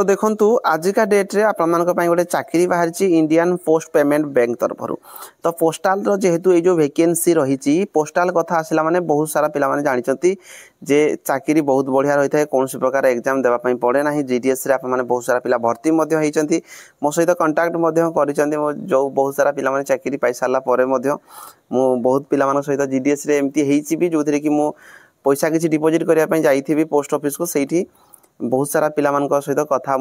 तो देखंतु आजिका डेट रे आपन गोटे चाकरी बाहरी इंडियन पोस्ट पेमेंट बैंक तरफ तो पोस्टाल जेहेतु ये जो वैकेंसी रही पोस्टाल कथा आसला माने बहुत सारा पिला माने जानिचंती जे चाकरी बहुत बढ़िया रही है कौन प्रकार एग्जाम देवाई पड़े ना जीडीएस रे आपने बहुत सारा पिला भर्ती होती मो सहित कंटाक्ट जो बहुत सारा पिला माने चाकरी पाई सारा पर मु बहुत पिला सहित जीडीएस रे एमती भी जो कि मु पैसा किसी डिपोजिट करने जाइए पोस्ट ऑफिस को सही बहुत सारा पिला सहित कथा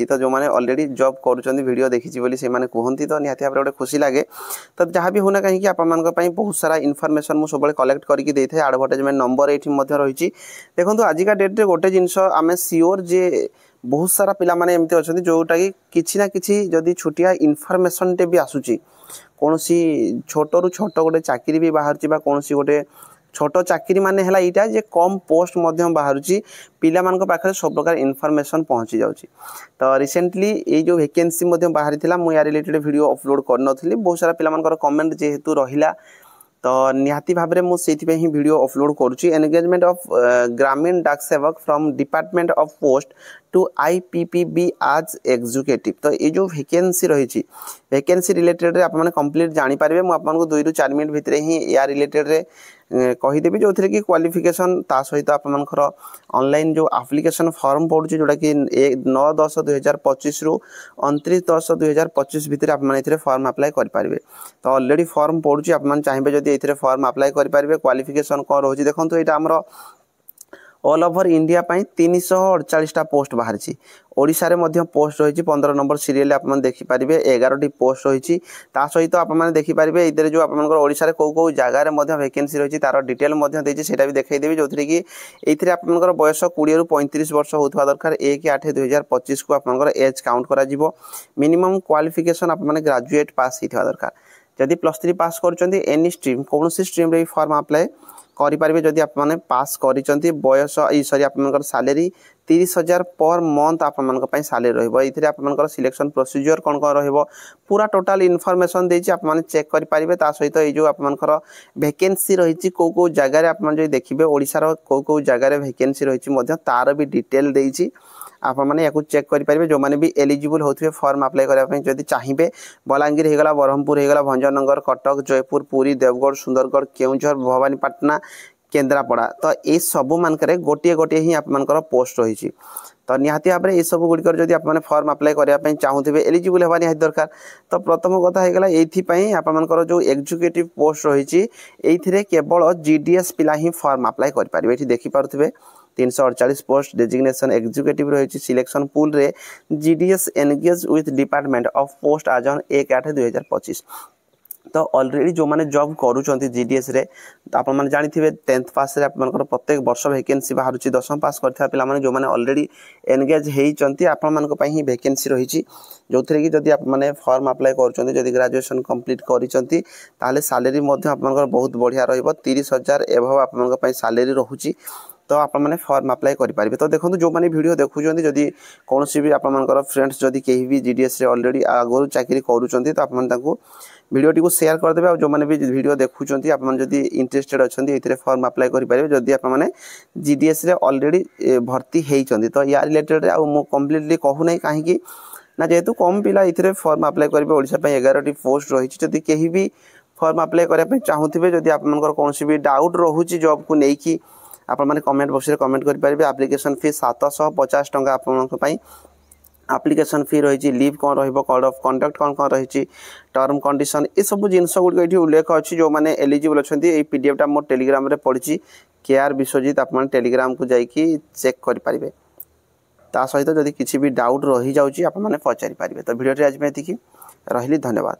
तो जो मैंने ऑलरेडी जॉब करुँच वीडियो देखी बोली से कहती तो निहाती भाव गोटे खुशी लगे तो जहाँ भी होना कहीं आपण बहुत सारा इनफॉरमेशन मुझे सब कलेक्ट करके देते हैं एडवर्टाइजमेंट नंबर ये रही देखो आजिका डेट रे गोटे जिनस आम सियोर जे बहुत सारा पिला माने एमती अच्छा जोटा कि किसी ना कि जदि छुटिया इनफॉरमेशन टे भी आसूची कौन छोट रु छोट गोटे चाकरी भी बाहर कौन गोटे छोट चाकरी माने है यहाँ जे कम पोस्ट बाहर पिला पाखे सब प्रकार इनफॉरमेशन पहुँची जाऊँगी तो रिसेंटली ये जो वैकेंसी बाहरी था मुझे या रिलेटेड वीडियो अपलोड करनी बहुत सारा पिला कमेंट जेहेतु रहिला तो निहाती भाव में मुझे ही वीडियो अपलोड करुँची एंगेजमेंट ऑफ ग्रामीण डाक सेवक from department of post to IPPB आज एग्जीक्यूटिव तो ये जो वैकेंसी रही वैकेंसी रिलेटेड आप कंप्लीट जानीपारे मुझे 2 ରୁ 4 मिनट भितर ही या रिलेटेड कहीदेवी जो थे कि क्वालिफिकेशन ता सहित आपर ऑनलाइन जो एप्लिकेशन फॉर्म पड़ू जोटा कि 9/10/2025 रु 29/10/2025 भितर आप फॉर्म अप्लाई करेंगे तो ऑलरेडी फॉर्म पड़ू आप चाहिए जब ये फॉर्म अप्लाई करेंगे क्वालिफिकेशन कौन रोचे देखो यहाँ आमर ऑल ओवर इंडिया 348टा पोस्ट बाहरी ओडिशा रे मध्य पोस्ट रही 15 नंबर सीरियल आप देखिपारे 11टी पोस्ट रही सहित आपने देखिपारे इधर जो आपशा कौ जगार वैकेंसी रही तार डिटेल से भी देखईदेवी जो थी कि ये आपर बयस 20 ରୁ 35 वर्ष होता दरकार 1/8/2025 को आप एज काउंट कर मिनिमम क्वालिफिकेशन आपने ग्रेजुएट पास होता दरकार जदि +3 पास कर एनी स्ट्रीम कौन स्ट्रीम रे फॉर्म अप्लाई करेंगे जदि आपने पास कर बयस सरी आप सालेरी 30,000 पर मंथ आप सालेरी रही आप सिलेक्शन प्रोसीजर कौन कौन पूरा टोटाल इनफॉरमेशन देती आप चेक करेंगे सहित ये जो आपर वैकेंसी रही कौ जगार आप देखिए ओडिशार कौ जगार वैकेंसी रही तार भी डिटेल देती आप मैंने या चेक करेंगे जो मैंने भी एलिजिबल होते फॉर्म अप्लाई करने जब चाहिए बलांगीर होगा ब्रह्मपुर होगा भंजनगर कटक जयपुर पुरी देवगढ़ सुंदरगढ़ केउझर भवानीपाटना केन्द्रापड़ा तो ये सब मानक गोटे गोटे ही आपर पोस्ट रही तो निहाती भाव में ये सब गुड़िकर जब आप फॉर्म अप्लाई करने चाहूथे एलिजिबल होगा निहाती दरकार तो प्रथम कथा होगा ये आपर जो एग्जीक्यूटिव पोस्ट रही केवल जीडीएस पिला ही फॉर्म अप्लाई करेंगे ये देखिपे 348 पोस्ट डेजिग्नेशन एग्जीक्यूटिव रही सिलेक्शन पूल रे GDS engage with department of post आज ऑन 1/8/2025 तो ऑलरेडी जो मैंने जॉब करुँच जीडीएस रे तो आप जानी 10th पास रे आपर प्रत्येक वर्ष वैकेंसी बाहर 10th पास करता पिला जो मैंने ऑलरेडी एनगेज होती आपण ही वैकेंसी रही जो थे कि जदि आप फॉर्म अप्लाई कर ग्रेजुएशन कंप्लीट कर सालेरी बहुत बढ़िया रही 30,000 एभव आप सालेरी रोचे तो आप फॉर्म अप्लाई करेंगे तो देखो जो मैंने वीडियो देखुं जदि कौन भी आपर फ्रेंड्स जदि कहीं भी जीडीएस रे ऑलरेडी आगु चाकरी करुँच तो आप वीडियो टी शेयर करदे और जो मैंने भी वीडियो देखुं आप इंटरेस्टेड अच्छा ये फॉर्म अप्लाई करेंगे जदि आप जीडीएस रे ऑलरेडी भर्ती होती तो या रिलेटेड आउ कम्प्लीटली कहूना कहीं ना जेहेतु कम पिला ये फॉर्म अप्लाई करेंगे ओडिशा 11टी पोस्ट रही जदि कहीं भी फॉर्म अप्लाई करने चाहूथे जदि आप कौन भी डाउट रोचे जॉब को लेकिन आपने कमेंट बॉक्स रे कमेंट करेंगे एप्लिकेशन फी 750 टंका आप एप्लिकेशन फी रही लीव कौन कोड ऑफ कंडक्ट कौन कौन रही टर्म कंडीशन ये सब जिनस गुड़िक ये उल्लेख अच्छी जो मैंने एलिजिबल अच्छा ये पीडीएफ मोर टेलीग्राम रे पड़ी केआर विश्वजीत आप टेलीग्राम को जाकि चेक करेंगे ता सहित जदि किसी भी डाउट रही जाऊँगी आप पचारि पारे तो वीडियो आज में रही धन्यवाद।